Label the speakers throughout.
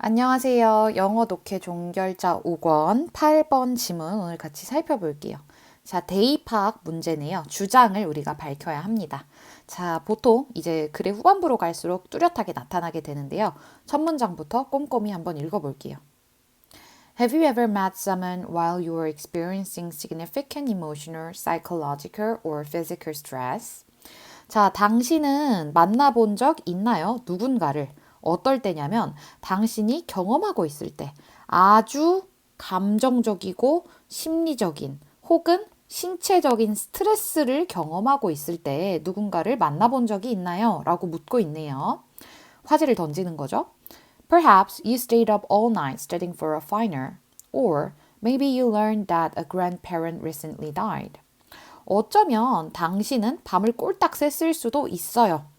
Speaker 1: 안녕하세요. 영어 독해 종결자 5권 8번 지문 오늘 같이 살펴볼게요. 자, 대입학 문제네요. 주장을 우리가 밝혀야 합니다. 자, 보통 이제 글의 후반부로 갈수록 뚜렷하게 나타나게 되는데요. 첫 문장부터 꼼꼼히 한번 읽어볼게요. Have you ever met someone while you were experiencing significant emotional, psychological, or physical stress? 자, 당신은 만나본 적 있나요? 누군가를. 어떨 때냐면, 당신이 경험하고 있을 때 아주 감정적이고 심리적인 혹은 신체적인 스트레스를 경험하고 있을 때 누군가를 만나본 적이 있나요? 라고 묻고 있네요. 화제를 던지는 거죠. Perhaps you stayed up all night studying for a final, or maybe you learned that a grandparent recently died. 어쩌면 당신은 밤을 꼴딱 샜을 수도 있어요.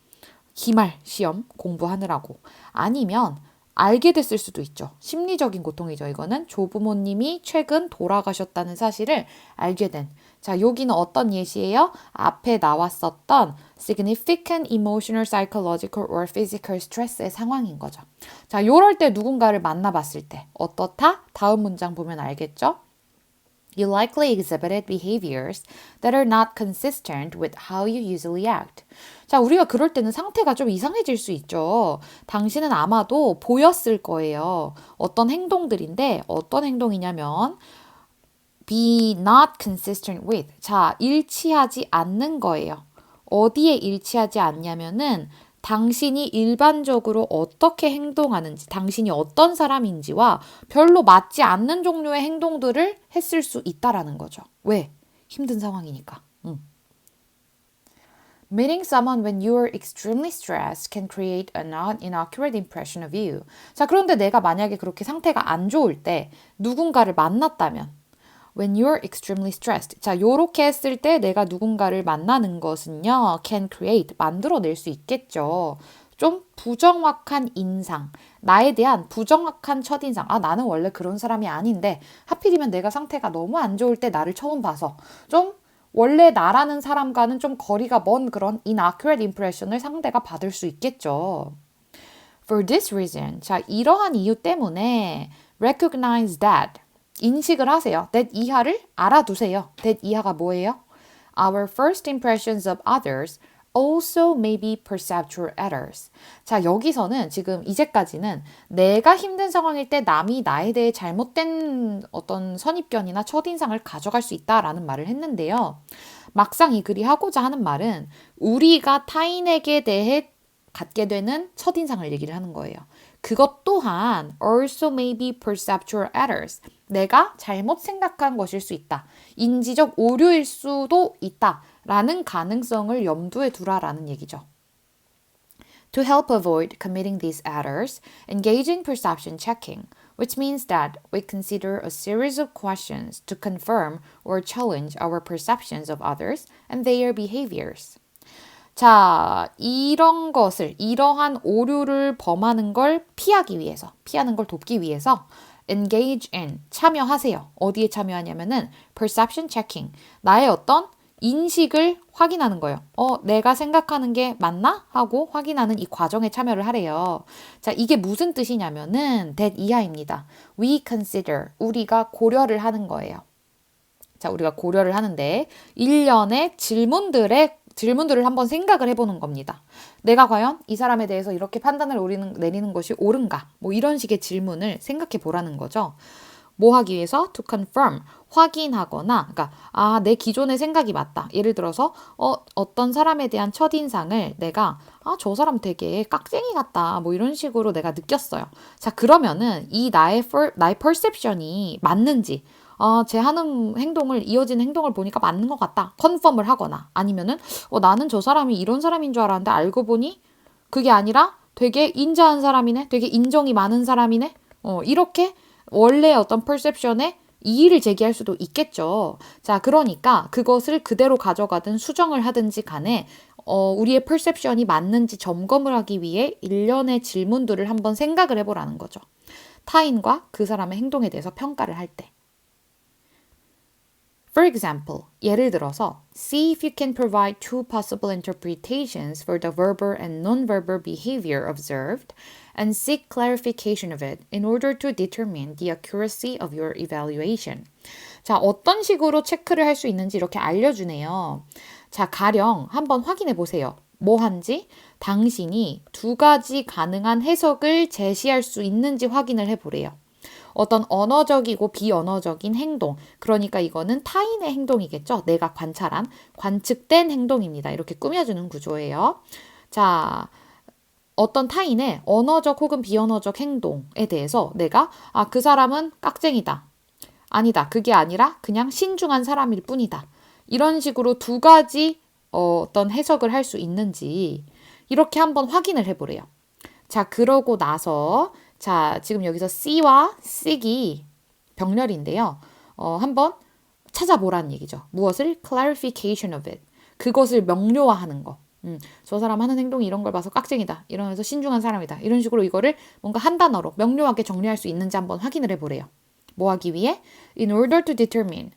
Speaker 1: 기말 시험 공부하느라고. 아니면 알게 됐을 수도 있죠. 심리적인 고통이죠. 이거는 조부모님이 최근 돌아가셨다는 사실을 알게 된. 자, 여기는 어떤 예시예요? 앞에 나왔었던 significant emotional, psychological or physical stress의 상황인 거죠. 자, 요럴 때 누군가를 만나봤을 때 어떻다? 다음 문장 보면 알겠죠? You likely exhibited behaviors that are not consistent with how you usually act. 자, 우리가 그럴 때는 상태가 좀 이상해질 수 있죠. 당신은 아마도 보였을 거예요. 어떤 행동들인데 어떤 행동이냐면 be not consistent with. 자, 일치하지 않는 거예요. 어디에 일치하지 않냐면은 당신이 일반적으로 어떻게 행동하는지, 당신이 어떤 사람인지와 별로 맞지 않는 종류의 행동들을 했을 수 있다라는 거죠. 왜? 힘든 상황이니까. Meeting someone when you are extremely stressed can create an inaccurate impression of you. 자, 그런데 내가 만약에 그렇게 상태가 안 좋을 때 누군가를 만났다면 When you're extremely stressed. 자, 요렇게 했을 때 내가 누군가를 만나는 것은요, can create, 만들어낼 수 있겠죠. 좀 부정확한 인상, 나에 대한 부정확한 첫인상. 아, 나는 원래 그런 사람이 아닌데, 하필이면 내가 상태가 너무 안 좋을 때 나를 처음 봐서, 좀 원래 나라는 사람과는 좀 거리가 먼 그런 inaccurate impression을 상대가 받을 수 있겠죠. For this reason, 자, 이러한 이유 때문에 recognize that, 인식을 하세요. that 이하를 알아두세요. that 이하가 뭐예요? Our first impressions of others also may be perceptual errors. 자, 여기서는 지금 이제까지는 내가 힘든 상황일 때 남이 나에 대해 잘못된 어떤 선입견이나 첫인상을 가져갈 수 있다라는 말을 했는데요. 막상 이 글이 하고자 하는 말은 우리가 타인에게 대해 갖게 되는 첫인상을 얘기를 하는 거예요. 그것 또한 also may be perceptual errors. 내가 잘못 생각한 것일 수 있다. 인지적 오류일 수도 있다. 라는 가능성을 염두에 두라라는 얘기죠. To help avoid committing these errors, engage in perception checking, which means that we consider a series of questions to confirm or challenge our perceptions of others and their behaviors. 자, 이러한 오류를 범하는 걸 피하기 위해서, 피하는 걸 돕기 위해서 engage in, 참여하세요. 어디에 참여하냐면은 perception checking, 나의 어떤 인식을 확인하는 거예요. 내가 생각하는 게 맞나? 하고 확인하는 이 과정에 참여를 하래요. 자, 이게 무슨 뜻이냐면은 that 이하입니다. We consider, 우리가 고려를 하는 거예요. 자, 우리가 고려를 하는데 일련의 질문들을 한번 생각을 해보는 겁니다. 내가 과연 이 사람에 대해서 이렇게 판단을 내리는 것이 옳은가? 뭐 이런 식의 질문을 생각해 보라는 거죠. 뭐 하기 위해서? To confirm, 확인하거나, 그러니까 내 기존의 생각이 맞다. 예를 들어서 어떤 사람에 대한 첫인상을 내가 저 사람 되게 깍쟁이 같다. 뭐 이런 식으로 내가 느꼈어요. 자, 그러면은 이 나의 perception이 맞는지, 제 하는 이어지는 행동을 보니까 맞는 것 같다. 컨펌을 하거나 아니면은 나는 저 사람이 이런 사람인 줄 알았는데 알고 보니 그게 아니라 되게 인자한 사람이네. 되게 인정이 많은 사람이네. 이렇게 원래 어떤 perception에 이의를 제기할 수도 있겠죠. 자, 그러니까 그것을 그대로 가져가든 수정을 하든지 간에 우리의 perception이 맞는지 점검을 하기 위해 일련의 질문들을 한번 생각을 해보라는 거죠. 타인과 그 사람의 행동에 대해서 평가를 할 때. For example, 예를 들어서 see if you can provide two possible interpretations for the verbal and non-verbal behavior observed and seek clarification of it in order to determine the accuracy of your evaluation. 자, 어떤 식으로 체크를 할 수 있는지 이렇게 알려주네요. 자, 가령 한번 확인해 보세요. 뭐 한지? 당신이 두 가지 가능한 해석을 제시할 수 있는지 확인을 해보래요. 어떤 언어적이고 비언어적인 행동, 그러니까 이거는 타인의 행동이겠죠. 내가 관찰한, 관측된 행동입니다. 이렇게 꾸며주는 구조예요. 자, 어떤 타인의 언어적 혹은 비언어적 행동에 대해서 내가 그 사람은 깍쟁이다. 아니다. 그게 아니라 그냥 신중한 사람일 뿐이다. 이런 식으로 두 가지 어떤 해석을 할 수 있는지 이렇게 한번 확인을 해보래요. 자, 그러고 나서 자, 지금 여기서 C와 seek이 병렬인데요. 한번 찾아보라는 얘기죠. 무엇을? clarification of it. 그것을 명료화하는 거. 저 사람 하는 행동이 이런 걸 봐서 깍쟁이다. 이러면서 신중한 사람이다. 이런 식으로 이거를 뭔가 한 단어로 명료하게 정리할 수 있는지 한번 확인을 해보래요. 뭐 하기 위해? In order to determine.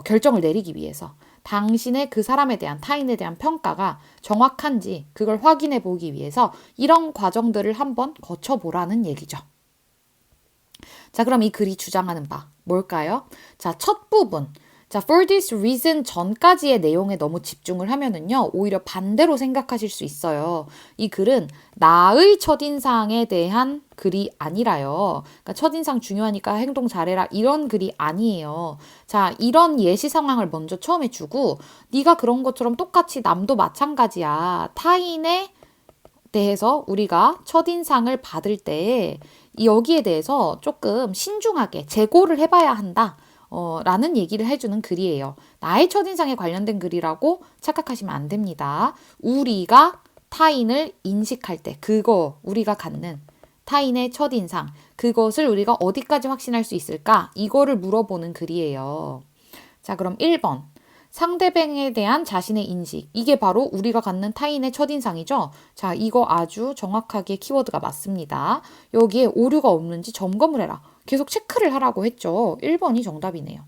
Speaker 1: 결정을 내리기 위해서. 당신의 그 사람에 대한 타인에 대한 평가가 정확한지 그걸 확인해 보기 위해서 이런 과정들을 한번 거쳐보라는 얘기죠. 자, 그럼 이 글이 주장하는 바 뭘까요? 자, 첫 부분. 자, for this reason 전까지의 내용에 너무 집중을 하면은요, 오히려 반대로 생각하실 수 있어요. 이 글은 나의 첫인상에 대한 글이 아니라요. 그러니까 첫인상 중요하니까 행동 잘해라 이런 글이 아니에요. 자, 이런 예시 상황을 먼저 처음에 주고 네가 그런 것처럼 똑같이 남도 마찬가지야. 타인에 대해서 우리가 첫인상을 받을 때 여기에 대해서 조금 신중하게 재고를 해봐야 한다. 라는 얘기를 해주는 글이에요. 나의 첫인상에 관련된 글이라고 착각하시면 안 됩니다. 우리가 타인을 인식할 때 그거 우리가 갖는 타인의 첫인상 그것을 우리가 어디까지 확신할 수 있을까? 이거를 물어보는 글이에요. 자, 그럼 1번. 상대방에 대한 자신의 인식. 이게 바로 우리가 갖는 타인의 첫인상이죠. 자, 이거 아주 정확하게 키워드가 맞습니다. 여기에 오류가 없는지 점검을 해라. 계속 체크를 하라고 했죠. 1번이 정답이네요.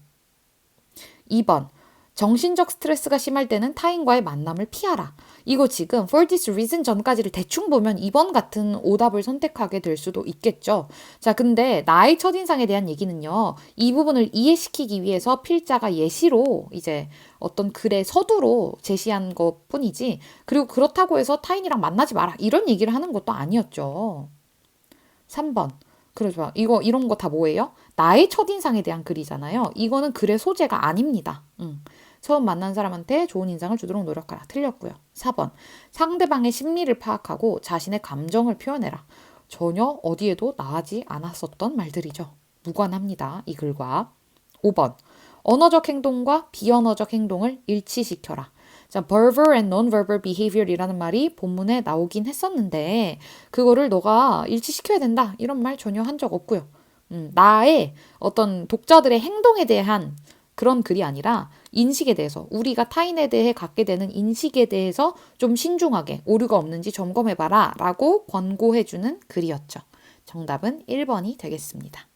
Speaker 1: 2번. 정신적 스트레스가 심할 때는 타인과의 만남을 피하라. 이거 지금 for this reason 전까지를 대충 보면 2번 같은 오답을 선택하게 될 수도 있겠죠. 자, 근데 나의 첫인상에 대한 얘기는요. 이 부분을 이해시키기 위해서 필자가 예시로 이제 어떤 글의 서두로 제시한 것 뿐이지 그리고 그렇다고 해서 타인이랑 만나지 마라. 이런 얘기를 하는 것도 아니었죠. 3번. 그러죠. 이런 거 다 뭐예요? 나의 첫인상에 대한 글이잖아요. 이거는 글의 소재가 아닙니다. 처음 만난 사람한테 좋은 인상을 주도록 노력하라. 틀렸고요. 4번. 상대방의 심리를 파악하고 자신의 감정을 표현해라. 전혀 어디에도 나가지 않았었던 말들이죠. 무관합니다. 이 글과. 5번. 언어적 행동과 비언어적 행동을 일치시켜라. 자, verbal and non-verbal behavior이라는 말이 본문에 나오긴 했었는데 그거를 너가 일치시켜야 된다. 이런 말 전혀 한 적 없고요. 나의 어떤 독자들의 행동에 대한 그런 글이 아니라 인식에 대해서 우리가 타인에 대해 갖게 되는 인식에 대해서 좀 신중하게 오류가 없는지 점검해봐라 라고 권고해주는 글이었죠. 정답은 1번이 되겠습니다.